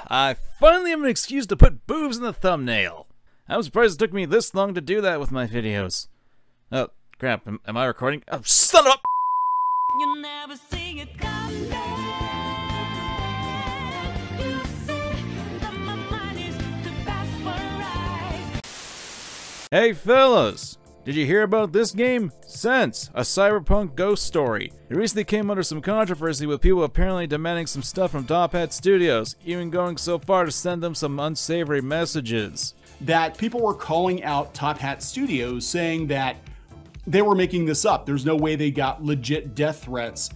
I finally have an excuse to put boobs in the thumbnail. I'm surprised it took me this long to do that with my videos. Oh, crap, am I recording? Oh, son of a— You never see it come back. You say that my mind is too fast for eyes. Hey fellas, did you hear about this game? Sense, a Cyberpunk ghost story. It recently came under some controversy with people apparently demanding some stuff from Top Hat Studios, even going so far to send them some unsavory messages. That people were calling out Top Hat Studios saying that they were making this up. There's no way they got legit death threats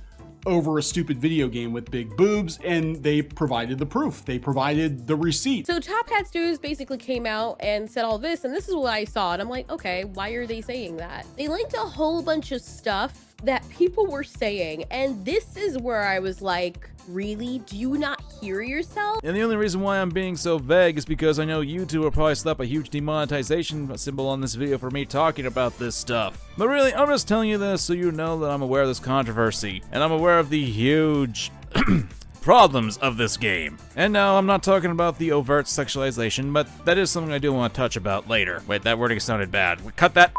over a stupid video game with big boobs, and they provided the proof. They provided the receipt. So Top Hat Studios basically came out and said all this, and this is what I saw, and I'm like, okay, why are they saying that? They linked a whole bunch of stuff that people were saying, and this is where I was like, really? Do you not hear yourself? And the only reason why I'm being so vague is because I know YouTube will probably slap a huge demonetization symbol on this video for me talking about this stuff. But really, I'm just telling you this so you know that I'm aware of this controversy, and I'm aware of the huge problems of this game. And no, I'm not talking about the overt sexualization, but that is something I do want to touch about later. Wait, that wording sounded bad. Cut that.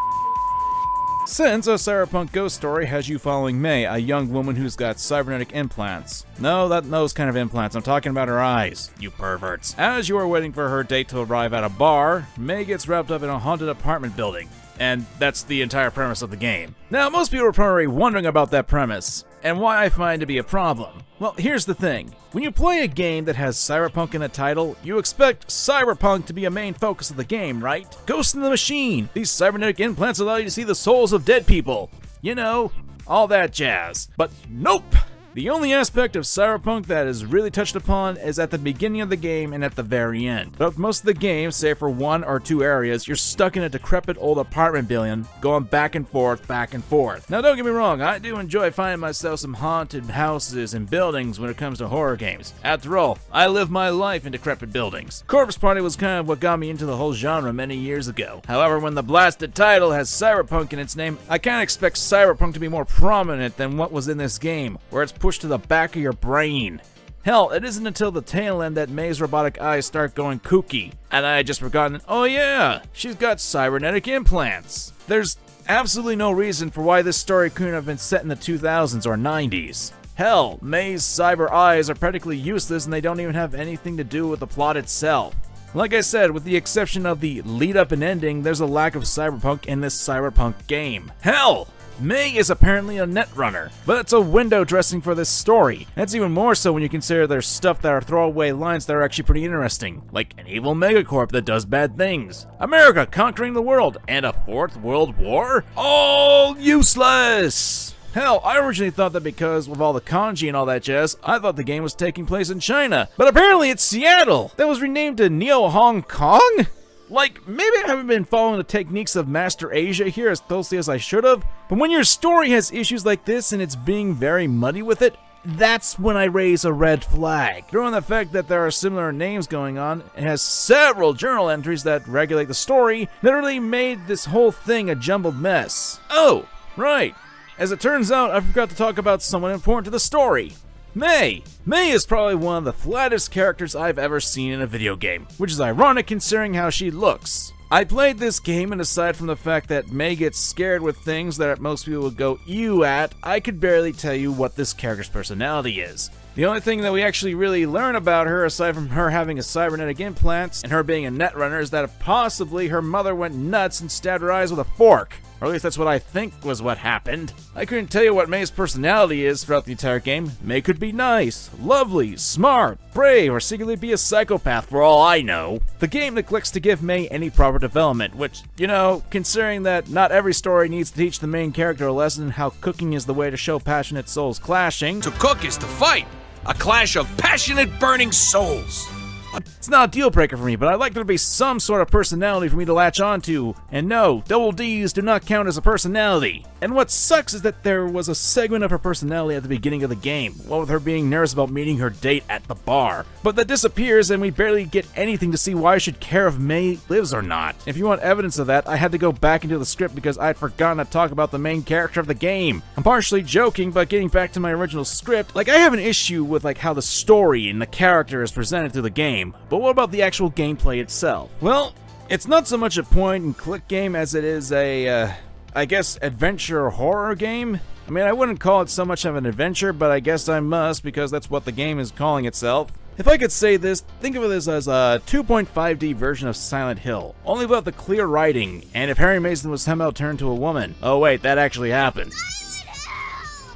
Since a Cyberpunk ghost story has you following May, a young woman who's got cybernetic implants. No, those kind of implants. I'm talking about her eyes, you perverts. As you are waiting for her date to arrive at a bar, May gets wrapped up in a haunted apartment building. And that's the entire premise of the game. Now, most people are probably wondering about that premise, and why I find it to be a problem. Well, here's the thing. When you play a game that has Cyberpunk in the title, you expect Cyberpunk to be a main focus of the game, right? Ghost in the Machine! These cybernetic implants allow you to see the souls of dead people. You know, all that jazz. But nope! The only aspect of Cyberpunk that is really touched upon is at the beginning of the game and at the very end. But most of the game, save for 1 or 2 areas, you're stuck in a decrepit old apartment building, going back and forth, back and forth. Now don't get me wrong, I do enjoy finding myself some haunted houses and buildings when it comes to horror games. After all, I live my life in decrepit buildings. Corpse Party was kind of what got me into the whole genre many years ago. However, when the blasted title has Cyberpunk in its name, I kinda expect Cyberpunk to be more prominent than what was in this game, where it's pushed to the back of your brain. Hell, it isn't until the tail end that May's robotic eyes start going kooky, and I had just forgotten, oh yeah, she's got cybernetic implants. There's absolutely no reason for why this story couldn't have been set in the 2000s or 90s. Hell, May's cyber eyes are practically useless and they don't even have anything to do with the plot itself. Like I said, with the exception of the lead up and ending, there's a lack of cyberpunk in this Cyberpunk game. Hell! May is apparently a netrunner, but it's a window dressing for this story. That's even more so when you consider there's stuff that are throwaway lines that are actually pretty interesting, like an evil megacorp that does bad things, America conquering the world, and a 4th World War? All useless! Hell, I originally thought that because of all the kanji and all that jazz, I thought the game was taking place in China, but apparently it's Seattle! That was renamed to Neo Hong Kong? Like, maybe I haven't been following the techniques of Master Asia here as closely as I should have, but when your story has issues like this and it's being very muddy with it, that's when I raise a red flag. Throwing the fact that there are similar names going on, it has several journal entries that regulate the story, that really made this whole thing a jumbled mess. Oh, right. As it turns out, I forgot to talk about someone important to the story. May! May is probably one of the flattest characters I've ever seen in a video game, which is ironic considering how she looks. I played this game, and aside from the fact that May gets scared with things that most people would go ew at, I could barely tell you what this character's personality is. The only thing that we actually really learn about her, aside from her having a cybernetic implants and her being a netrunner, is that possibly her mother went nuts and stabbed her eyes with a fork. Or at least that's what I think was what happened. I couldn't tell you what May's personality is throughout the entire game. May could be nice, lovely, smart, brave, or secretly be a psychopath for all I know. The game neglects to give May any proper development, which, you know, considering that not every story needs to teach the main character a lesson in how cooking is the way to show passionate souls clashing. To cook is to fight. A clash of passionate burning souls. It's not a deal breaker for me, but I'd like there to be some sort of personality for me to latch onto. And no, double D's do not count as a personality. And what sucks is that there was a segment of her personality at the beginning of the game, what with her being nervous about meeting her date at the bar. But that disappears and we barely get anything to see why I should care if May lives or not. If you want evidence of that, I had to go back into the script because I'd forgotten to talk about the main character of the game. I'm partially joking, but getting back to my original script, like I have an issue with like how the story and the character is presented through the game. game, but what about the actual gameplay itself? Well, it's not so much a point-and-click game as it is a, I guess, adventure horror game? I mean, I wouldn't call it so much of an adventure, but I guess I must because that's what the game is calling itself. If I could say this, think of this as a 2.5D version of Silent Hill, only without the clear writing, and if Harry Mason was somehow turned to a woman. Oh wait, that actually happened.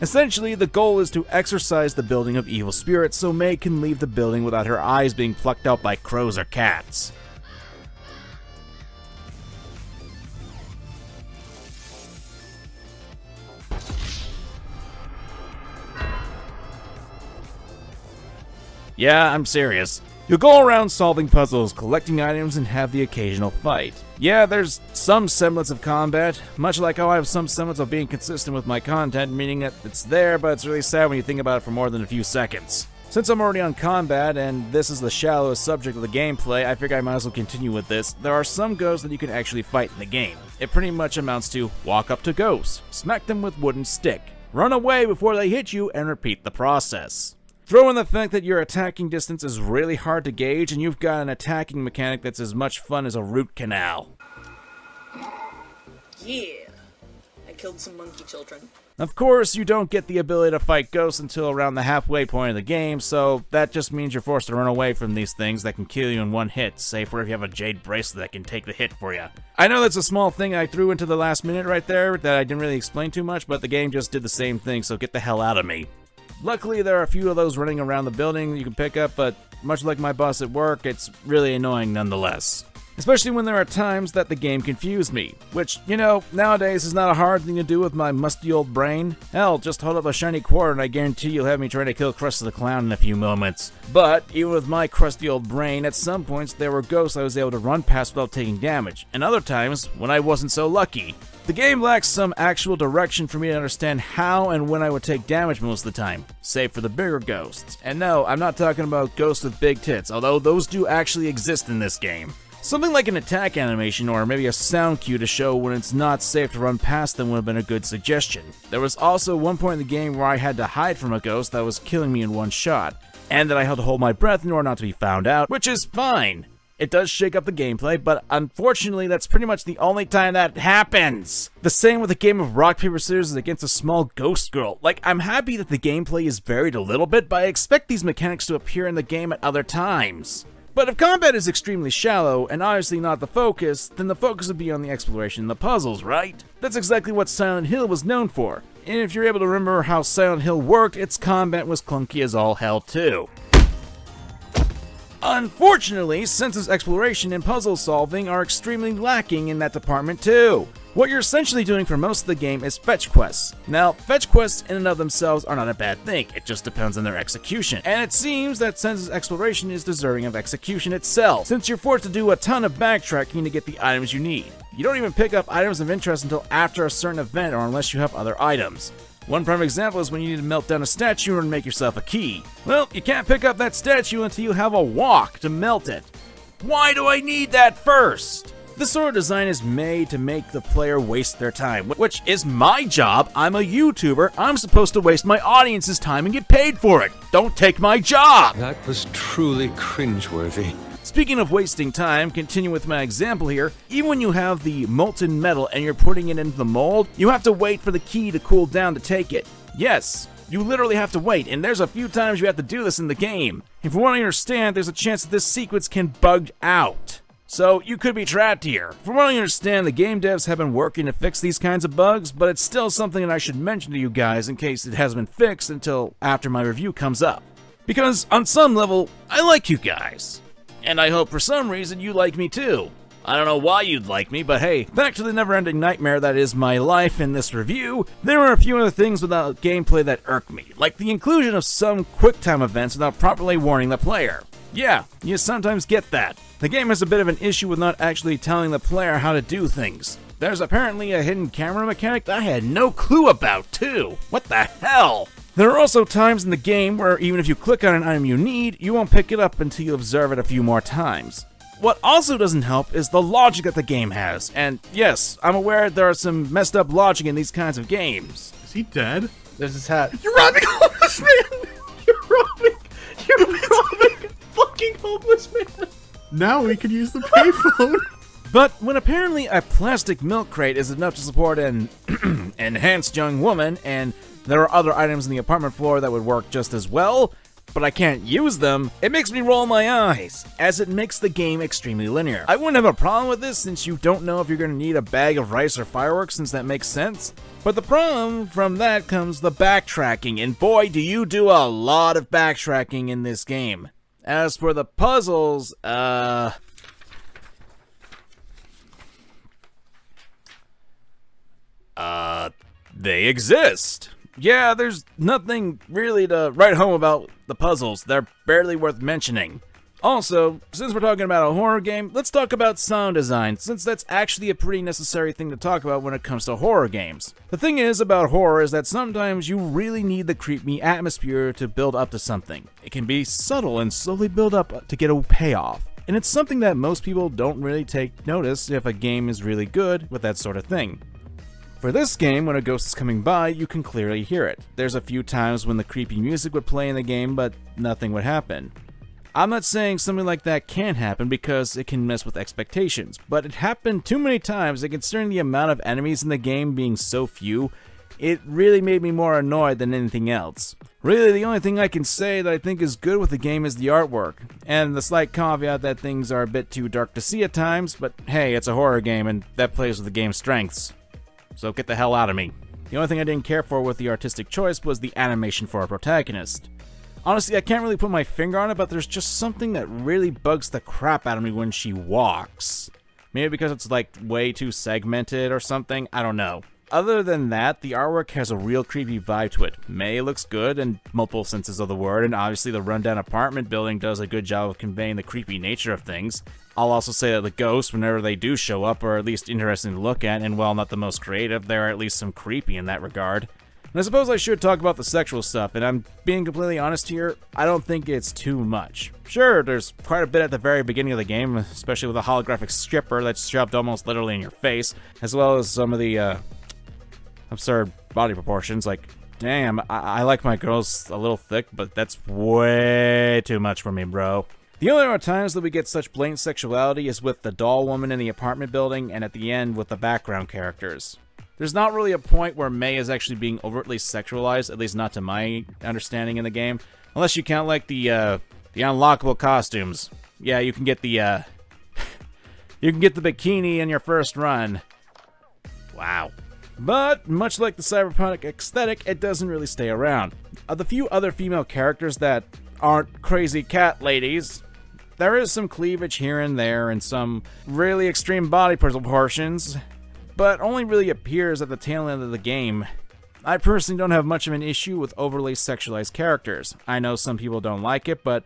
Essentially, the goal is to exorcise the building of evil spirits so May can leave the building without her eyes being plucked out by crows or cats. Yeah, I'm serious. You'll go around solving puzzles, collecting items, and have the occasional fight. Yeah, there's some semblance of combat, much like how I have some semblance of being consistent with my content, meaning that it's there, but it's really sad when you think about it for more than a few seconds. Since I'm already on combat, and this is the shallowest subject of the gameplay, I figure I might as well continue with this. There are some ghosts that you can actually fight in the game. It pretty much amounts to walk up to ghosts, smack them with wooden stick, run away before they hit you, and repeat the process. Throw in the fact that your attacking distance is really hard to gauge, and you've got an attacking mechanic that's as much fun as a root canal. Yeah, I killed some monkey children. Of course, you don't get the ability to fight ghosts until around the halfway point of the game, so that just means you're forced to run away from these things that can kill you in one hit, save for if you have a jade bracelet that can take the hit for you. I know that's a small thing I threw into the last minute right there that I didn't really explain too much, but the game just did the same thing, so get the hell out of me. Luckily, there are a few of those running around the building you can pick up, but much like my boss at work, it's really annoying nonetheless. Especially when there are times that the game confused me, which, you know, nowadays is not a hard thing to do with my musty old brain. Hell, just hold up a shiny quarter and I guarantee you'll have me trying to kill Krusty the Clown in a few moments. But, even with my crusty old brain, at some points there were ghosts I was able to run past without taking damage, and other times, when I wasn't so lucky. The game lacks some actual direction for me to understand how and when I would take damage most of the time, save for the bigger ghosts. And no, I'm not talking about ghosts with big tits, although those do actually exist in this game. Something like an attack animation or maybe a sound cue to show when it's not safe to run past them would have been a good suggestion. There was also one point in the game where I had to hide from a ghost that was killing me in one shot, and that I had to hold my breath in order not to be found out, which is fine. It does shake up the gameplay, but unfortunately that's pretty much the only time that happens. The same with a game of rock, paper, scissors against a small ghost girl. Like, I'm happy that the gameplay is varied a little bit, but I expect these mechanics to appear in the game at other times. But if combat is extremely shallow, and obviously not the focus, then the focus would be on the exploration and the puzzles, right? That's exactly what Silent Hill was known for. And if you're able to remember how Silent Hill worked, its combat was clunky as all hell too. Unfortunately, Sense's exploration and puzzle solving are extremely lacking in that department too. What you're essentially doing for most of the game is fetch quests. Now, fetch quests in and of themselves are not a bad thing, it just depends on their execution. And it seems that Sense's exploration is deserving of execution itself, since you're forced to do a ton of backtracking to get the items you need. You don't even pick up items of interest until after a certain event or unless you have other items. One prime example is when you need to melt down a statue and make yourself a key. Well, you can't pick up that statue until you have a walk to melt it. Why do I need that first? This sort of design is made to make the player waste their time, which is my job. I'm a YouTuber. I'm supposed to waste my audience's time and get paid for it. Don't take my job! That was truly cringeworthy. Speaking of wasting time, continue with my example here, even when you have the molten metal and you're putting it into the mold, you have to wait for the key to cool down to take it. Yes, you literally have to wait, and there's a few times you have to do this in the game. And from what I understand, there's a chance that this sequence can bug out. So, you could be trapped here. From what I understand, the game devs have been working to fix these kinds of bugs, but it's still something that I should mention to you guys in case it hasn't been fixed until after my review comes up. Because, on some level, I like you guys. And I hope for some reason you like me too. I don't know why you'd like me, but hey, back to the never-ending nightmare that is my life in this review, there are a few other things without gameplay that irk me, like the inclusion of some QuickTime events without properly warning the player. Yeah, you sometimes get that. The game has a bit of an issue with not actually telling the player how to do things. There's apparently a hidden camera mechanic that I had no clue about too. What the hell? There are also times in the game where even if you click on an item you need, you won't pick it up until you observe it a few more times. What also doesn't help is the logic that the game has, and yes, I'm aware there are some messed up logic in these kinds of games. Is he dead? There's his hat. You're robbing all this man! You're robbing fucking homeless man. Now we could use the payphone. But when apparently a plastic milk crate is enough to support an enhanced young woman, and there are other items in the apartment floor that would work just as well, but I can't use them, it makes me roll my eyes, as it makes the game extremely linear. I wouldn't have a problem with this since you don't know if you're going to need a bag of rice or fireworks, since that makes sense. But the problem from that comes the backtracking, and boy do you do a lot of backtracking in this game. As for the puzzles, they exist. Yeah, there's nothing really to write home about the puzzles. They're barely worth mentioning. Also, since we're talking about a horror game, let's talk about sound design, since that's actually a pretty necessary thing to talk about when it comes to horror games. The thing is about horror is that sometimes you really need the creepy atmosphere to build up to something. It can be subtle and slowly build up to get a payoff. And it's something that most people don't really take notice if a game is really good with that sort of thing. For this game, when a ghost is coming by, you can clearly hear it. There's a few times when the creepy music would play in the game, but nothing would happen. I'm not saying something like that can't happen because it can mess with expectations, but it happened too many times, and considering the amount of enemies in the game being so few, it really made me more annoyed than anything else. Really, the only thing I can say that I think is good with the game is the artwork, and the slight caveat that things are a bit too dark to see at times, but hey, it's a horror game and that plays with the game's strengths. So get the hell out of me. The only thing I didn't care for with the artistic choice was the animation for our protagonist. Honestly, I can't really put my finger on it, but there's just something that really bugs the crap out of me when she walks. Maybe because it's like way too segmented or something, I don't know. Other than that, the artwork has a real creepy vibe to it. May looks good in multiple senses of the word, and obviously the rundown apartment building does a good job of conveying the creepy nature of things. I'll also say that the ghosts, whenever they do show up, are at least interesting to look at, and while not the most creative, there are at least some creepy in that regard. And I suppose I should talk about the sexual stuff, and I'm being completely honest here, I don't think it's too much. Sure, there's quite a bit at the very beginning of the game, especially with a holographic stripper that's shoved almost literally in your face, as well as some of the, absurd body proportions. Like, damn, I like my girls a little thick, but that's way too much for me, bro. The only other times that we get such blatant sexuality is with the doll woman in the apartment building, and at the end with the background characters. There's not really a point where May is actually being overtly sexualized, at least not to my understanding in the game. Unless you count, like, the unlockable costumes. Yeah, you can get the, you can get the bikini in your first run. Wow. But, much like the cyberpunk aesthetic, it doesn't really stay around. Of the few other female characters that aren't crazy cat ladies, there is some cleavage here and there and some really extreme body proportions, but only really appears at the tail end of the game. I personally don't have much of an issue with overly sexualized characters. I know some people don't like it, but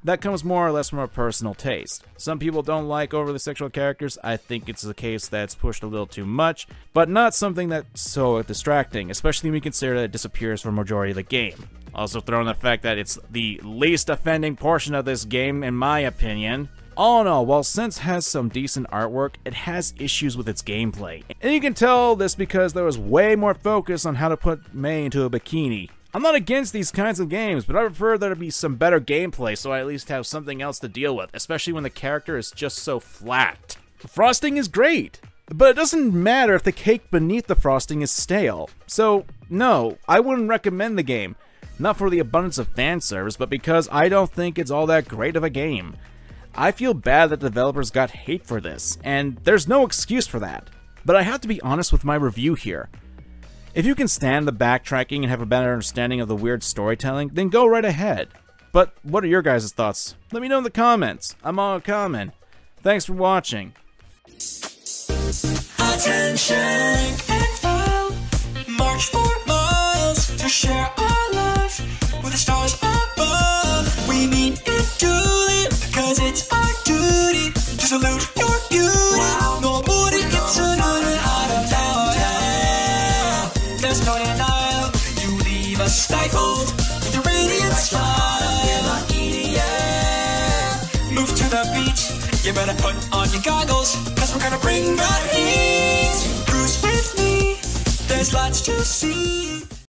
that comes more or less from a personal taste. Some people don't like overly sexual characters. I think it's a case that's pushed a little too much, but not something that's so distracting, especially when we consider that it disappears for a majority of the game. Also throw in the fact that it's the least offending portion of this game, in my opinion. All in all, while Sense has some decent artwork, it has issues with its gameplay. And you can tell this because there was way more focus on how to put May into a bikini. I'm not against these kinds of games, but I prefer there to be some better gameplay so I at least have something else to deal with, especially when the character is just so flat. The frosting is great, but it doesn't matter if the cake beneath the frosting is stale. So, no, I wouldn't recommend the game. Not for the abundance of fan service, but because I don't think it's all that great of a game. I feel bad that developers got hate for this, and there's no excuse for that. But I have to be honest with my review here. If you can stand the backtracking and have a better understanding of the weird storytelling, then go right ahead. But what are your guys' thoughts? Let me know in the comments. I'm MangaKamen. Thanks for watching. Attention and file. March for miles to share our life with the stars above. We mean it duly because it's our duty to salute your beauty. Wow. Nobody gets another out of town. There's no denial. You leave us stifled with your radiant smile. Move to the beach. You better put on your goggles, cause we're gonna bring the heat. Cruise with me, there's lots to see.